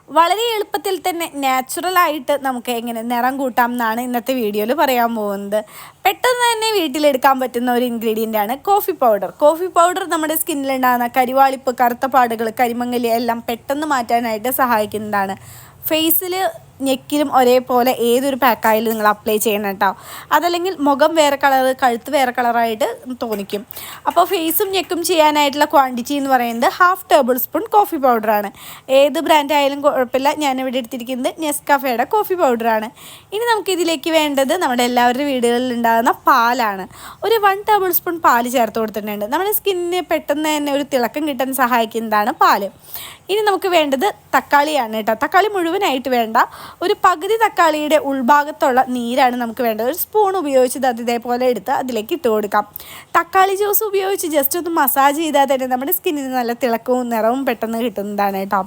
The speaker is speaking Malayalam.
വളരെ എളുപ്പത്തിൽ തന്നെ നാച്ചുറലായിട്ട് നമുക്ക് എങ്ങനെ നിറം കൂട്ടാം എന്നാണ് ഇന്നത്തെ വീഡിയോയിൽ പറയാൻ പോകുന്നത്. പെട്ടെന്ന് തന്നെ വീട്ടിലെടുക്കാൻ പറ്റുന്ന ഒരു ഇൻഗ്രീഡിയൻ്റ് ആണ് കോഫി പൗഡർ. കോഫി പൗഡർ നമ്മുടെ സ്കിന്നിലുണ്ടാകുന്ന കരിവാളിപ്പ്, കറുത്ത പാടുകൾ, കരിമങ്ങലി എല്ലാം പെട്ടെന്ന് മാറ്റാനായിട്ട് സഹായിക്കുന്നതാണ്. ഫേസിൽ നെക്കിലും ഒരേപോലെ ഏതൊരു പാക്കായാലും നിങ്ങൾ അപ്ലൈ ചെയ്യണം കേട്ടോ. അതല്ലെങ്കിൽ മുഖം വേറെ കളർ, കഴുത്ത് വേറെ കളറായിട്ട് തോന്നിക്കും. അപ്പോൾ ഫേസും നെക്കും ചെയ്യാനായിട്ടുള്ള ക്വാണ്ടിറ്റി എന്ന് പറയുന്നത് 1/2 ടേബിൾ സ്പൂൺ കോഫി പൗഡറാണ്. ഏത് ബ്രാൻഡ് ആയാലും കുഴപ്പമില്ല. ഞാനിവിടെ എടുത്തിരിക്കുന്നത് നെസ്കാഫേയുടെ കോഫി പൗഡറാണ്. ഇനി നമുക്കിതിലേക്ക് വേണ്ടത് നമ്മുടെ എല്ലാവരുടെ വീടുകളിൽ ഉണ്ടാകുന്ന പാലാണ്. ഒരു 1 ടേബിൾ സ്പൂൺ പാല് ചേർത്ത് കൊടുത്തിട്ടുണ്ട്. നമ്മുടെ സ്കിന്നിന് പെട്ടെന്ന് തന്നെ ഒരു തിളക്കം കിട്ടാൻ സഹായിക്കുന്നതാണ് പാല്. ഇനി നമുക്ക് വേണ്ടത് തക്കാളിയാണ് കേട്ടോ. തക്കാളി മുഴുവനായിട്ട് വേണ്ട, ഒരു പകുതി തക്കാളിയുടെ ഉൾഭാഗത്തുള്ള നീരാണ് നമുക്ക് വേണ്ടത്. ഒരു സ്പൂൺ ഉപയോഗിച്ചത് അത് ഇതേപോലെ എടുത്ത് അതിലേക്ക് ഇട്ട് കൊടുക്കാം. തക്കാളി ജ്യൂസ് ഉപയോഗിച്ച് ജസ്റ്റ് ഒന്ന് മസാജ് ചെയ്താൽ തന്നെ നമ്മുടെ സ്കിന്നിന് നല്ല തിളക്കവും നിറവും പെട്ടെന്ന് കിട്ടുന്നതാണ് കേട്ടോ.